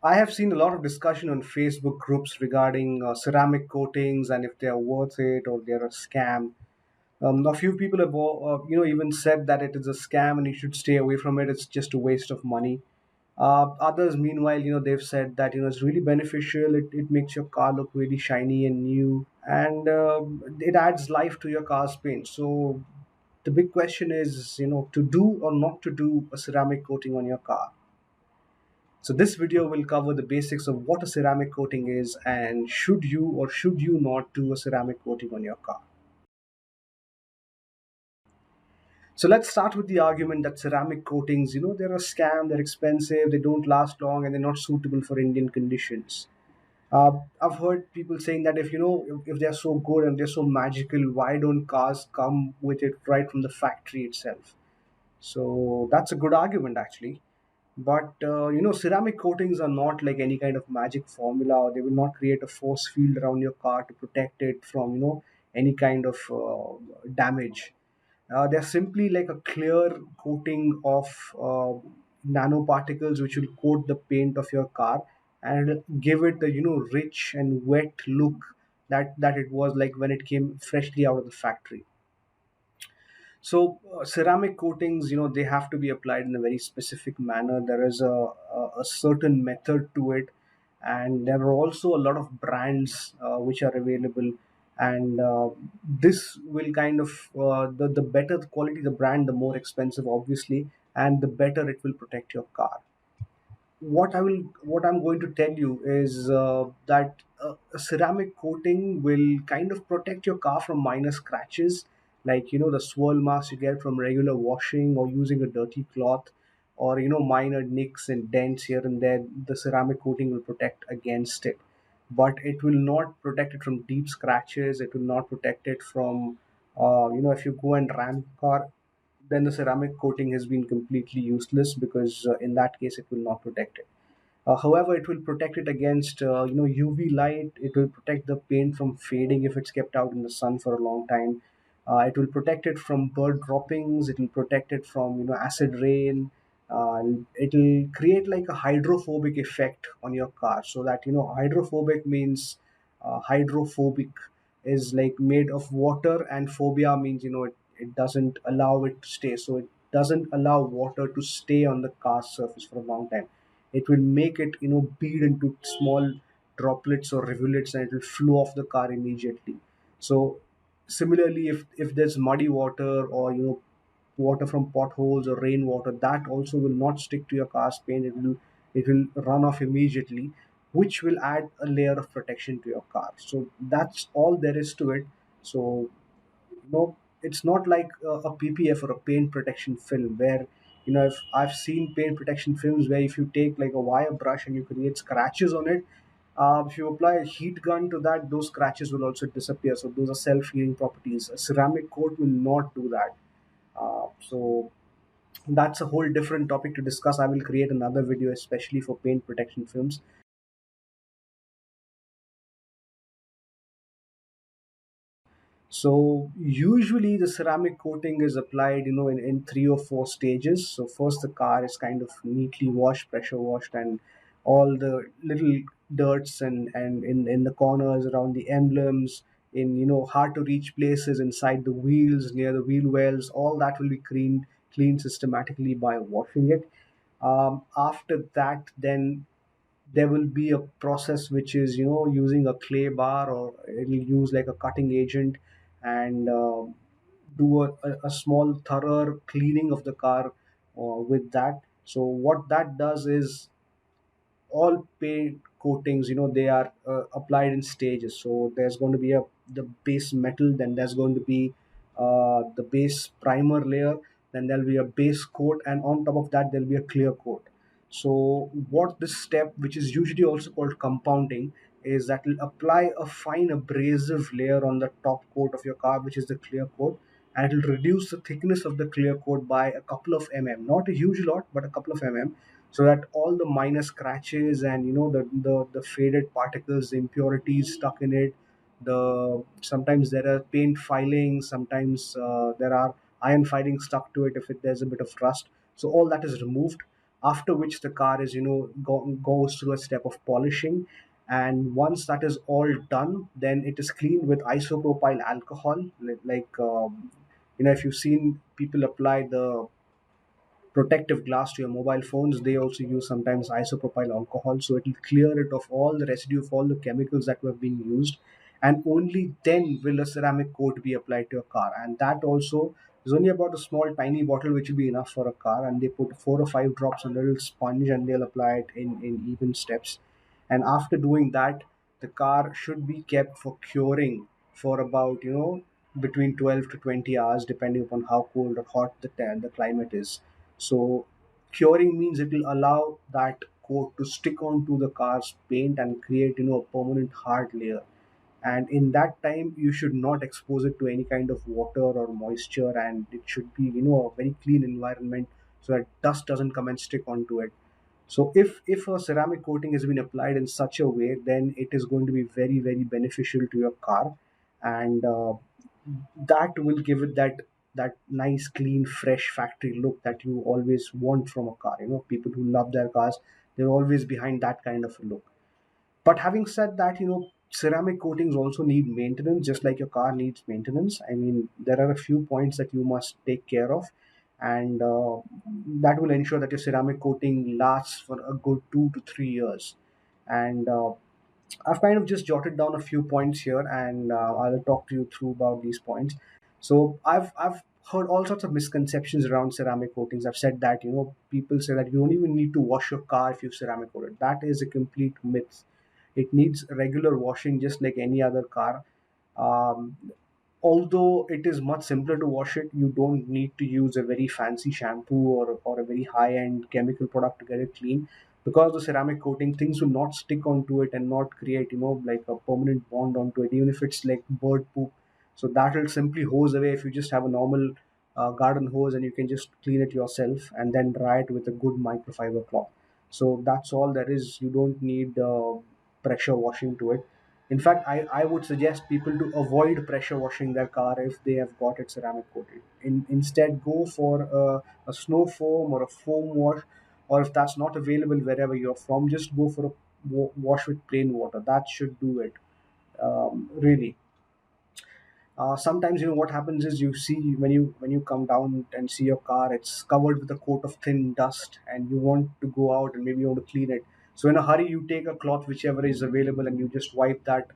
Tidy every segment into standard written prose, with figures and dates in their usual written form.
I have seen a lot of discussion on Facebook groups regarding ceramic coatings and if they are worth it or they're a scam. A few people have, even said that it is a scam and you should stay away from it. It's just a waste of money. Others, meanwhile, they've said that it's really beneficial. It makes your car look really shiny and new, and it adds life to your car's paint. So the big question is, to do or not to do a ceramic coating on your car. So this video will cover the basics of what a ceramic coating is and should you or should you not do a ceramic coating on your car. So let's start with the argument that ceramic coatings, they're a scam, they're expensive, they don't last long, and they're not suitable for Indian conditions. I've heard people saying that if they're so good and they're so magical, why don't cars come with it right from the factory itself? So that's a good argument actually. But ceramic coatings are not like any kind of magic formula, or they will not create a force field around your car to protect it from any kind of damage. They're simply like a clear coating of nanoparticles which will coat the paint of your car and give it the rich and wet look that it was like when it came freshly out of the factory. So ceramic coatings, they have to be applied in a very specific manner. There is a certain method to it, and there are also a lot of brands which are available. And this will kind of the better the quality the brand, the more expensive, obviously, and the better it will protect your car. What I'm going to tell you is that a ceramic coating will kind of protect your car from minor scratches, like the swirl marks you get from regular washing or using a dirty cloth, or minor nicks and dents here and there. The ceramic coating will protect against it, but it will not protect it from deep scratches. It will not protect it from if you go and ram car, then the ceramic coating has been completely useless, because in that case it will not protect it. However, it will protect it against UV light. It will protect the paint from fading if it's kept out in the sun for a long time. It will protect it from bird droppings. It will protect it from acid rain. It will create like a hydrophobic effect on your car, so that hydrophobic means hydrophobic is like made of water, and phobia means it doesn't allow it to stay. So it doesn't allow water to stay on the car's surface for a long time. It will make it bead into small droplets or rivulets, and it will flow off the car immediately. So similarly, if there's muddy water, or water from potholes or rainwater, that also will not stick to your car's paint. It will run off immediately, which will add a layer of protection to your car. So that's all there is to it. So it's not like a PPF or a paint protection film, where if I've seen paint protection films where if you take like a wire brush and you create scratches on it, if you apply a heat gun to that, those scratches will also disappear. So those are self-healing properties. A ceramic coat will not do that. So that's a whole different topic to discuss. I will create another video especially for paint protection films. So usually the ceramic coating is applied, in 3 or 4 stages. So first the car is kind of neatly washed, pressure washed, and all the little dirts and in the corners around the emblems, in hard to reach places inside the wheels, near the wheel wells, all that will be cleaned systematically by washing it. After that, then there will be a process which is using a clay bar, or it'll use like a cutting agent, and do a small thorough cleaning of the car with that. So what that does is, all paint coatings, they are applied in stages. So there's going to be the base metal, then there's going to be the base primer layer, then there'll be a base coat, and on top of that there'll be a clear coat. So what this step, which is usually also called compounding, is that will apply a fine abrasive layer on the top coat of your car, which is the clear coat, and it will reduce the thickness of the clear coat by a couple of not a huge lot, but a couple of so that all the minor scratches and the faded particles, the impurities stuck in it, sometimes there are paint filings, sometimes there are iron filings stuck to it if there's a bit of rust. So all that is removed. after which the car is, goes through a step of polishing. And once that is all done, then it is cleaned with isopropyl alcohol. If you've seen people apply the protective glass to your mobile phones, they also use sometimes isopropyl alcohol, so it will clear it of all the residue of all the chemicals that were being used. And only then will a ceramic coat be applied to a car, and that also is only about a small tiny bottle which will be enough for a car, and they put 4 or 5 drops on a little sponge and they'll apply it in even steps. And after doing that, the car should be kept for curing for about, between 12 to 20 hours, depending upon how cold or hot the climate is. So curing means it will allow that coat to stick onto the car's paint and create, a permanent hard layer. And in that time, you should not expose it to any kind of water or moisture, and it should be, a very clean environment so that dust doesn't come and stick onto it. So if a ceramic coating has been applied in such a way, then it is going to be very, very beneficial to your car, and that will give it that nice, clean, fresh factory look that you always want from a car. People who love their cars, they're always behind that kind of a look. But having said that, ceramic coatings also need maintenance, just like your car needs maintenance. I mean, there are a few points that you must take care of, and that will ensure that your ceramic coating lasts for a good 2 to 3 years. And I've kind of just jotted down a few points here, and I'll talk to you through about these points. So I've heard all sorts of misconceptions around ceramic coatings. I've said that, people say that you don't even need to wash your car if you've ceramic coated. That is a complete myth. It needs regular washing just like any other car. Um, Although it is much simpler to wash it, you don't need to use a very fancy shampoo or a very high end chemical product to get it clean, because the ceramic coating, things will not stick onto it and not create, like a permanent bond onto it, even if it's like bird poop. So that will simply hose away if you just have a normal garden hose, and you can just clean it yourself and then dry it with a good microfiber cloth. So that's all there is. You don't need pressure washing to it. In fact, I would suggest people to avoid pressure washing their car if they have got it ceramic coated. Instead, go for a snow foam or a foam wash, or if that's not available wherever you're from, just go for a wash with plain water. That should do it. Really, sometimes, what happens is, you see, when you come down and see your car, it's covered with a coat of thin dust, and you want to go out and maybe you want to clean it. So in a hurry, you take a cloth whichever is available and you just wipe that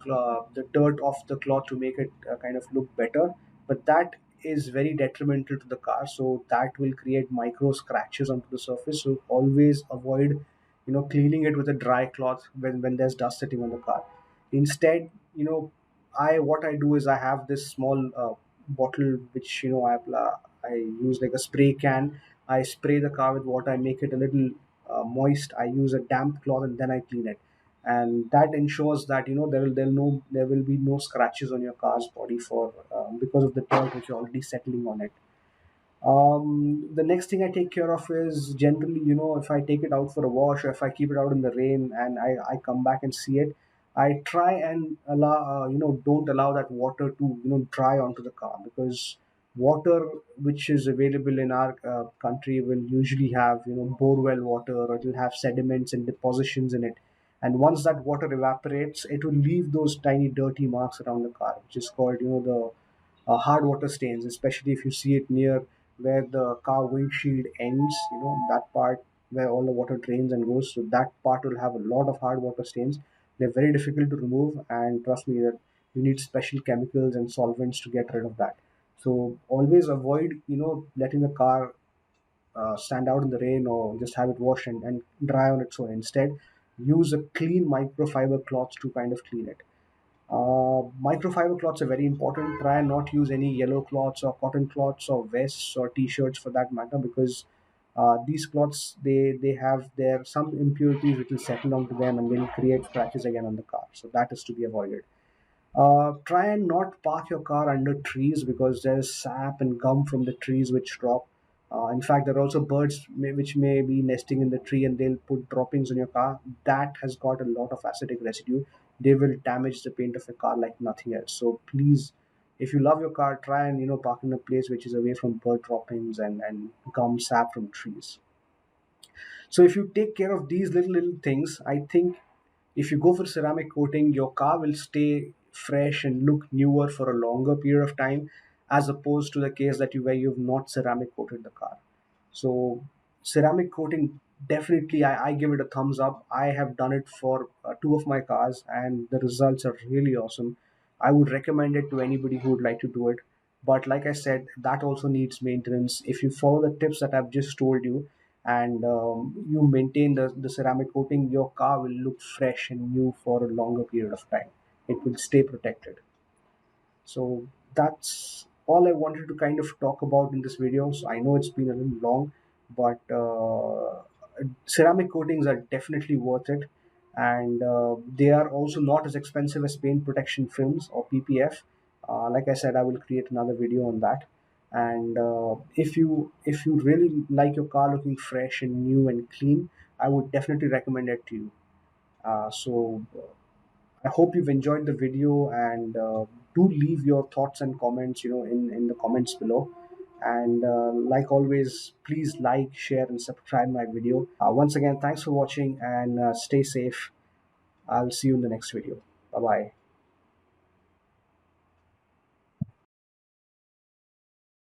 the dirt off the cloth to make it kind of look better. But that is very detrimental to the car, so that will create micro scratches onto the surface. So always avoid, cleaning it with a dry cloth when there's dust sitting on the car. Instead, I what I do is, I have this small bottle which, I use like a spray can. I spray the car with water. I make it a little moist. I use a damp cloth and then I clean it, and that ensures that, there will be no scratches on your car's body for because of the dirt which is already settling on it. The next thing I take care of is, generally, if I take it out for a wash, or if I keep it out in the rain and I come back and see it, I try and don't allow that water to, dry onto the car, because water which is available in our country will usually have, borewell water, or it will have sediments and depositions in it. And once that water evaporates, it will leave those tiny dirty marks around the car, which is called, hard water stains, especially if you see it near where the car windshield ends, that part where all the water drains and goes. So that part will have a lot of hard water stains. They're very difficult to remove, and trust me that you need special chemicals and solvents to get rid of that. So always avoid, letting the car stand out in the rain, or just have it washed and dry on its own. Instead, use a clean microfiber cloth to kind of clean it. Microfiber cloths are very important. Try and not use any yellow cloths or cotton cloths or vests or t-shirts for that matter, because these cloths, they have their some impurities which will settle onto them and they'll create scratches again on the car. So that is to be avoided. Try and not park your car under trees, because there's sap and gum from the trees which drop. In fact, there are also birds which may be nesting in the tree and they'll put droppings on your car. That has got a lot of acidic residue. They will damage the paint of your car like nothing else. So please, if you love your car, try and, park in a place which is away from bird droppings and gum sap from trees. So if you take care of these little things, I think if you go for ceramic coating, your car will stay fresh and look newer for a longer period of time, as opposed to the case that you where you've not ceramic coated the car. So ceramic coating, definitely, I give it a thumbs up. I have done it for two of my cars, and the results are really awesome. I would recommend it to anybody who would like to do it. But like I said, that also needs maintenance. If you follow the tips that I've just told you, and you maintain the ceramic coating, your car will look fresh and new for a longer period of time. It will stay protected. So that's all I wanted to kind of talk about in this video. So I know it's been a little long, but ceramic coatings are definitely worth it, and they are also not as expensive as paint protection films or PPF. Like I said, I will create another video on that. And if you really like your car looking fresh and new and clean, I would definitely recommend it to you. So I hope you've enjoyed the video, and do leave your thoughts and comments, in the comments below. And like always, please like, share, and subscribe my video. Once again, thanks for watching, and stay safe. I'll see you in the next video. Bye bye.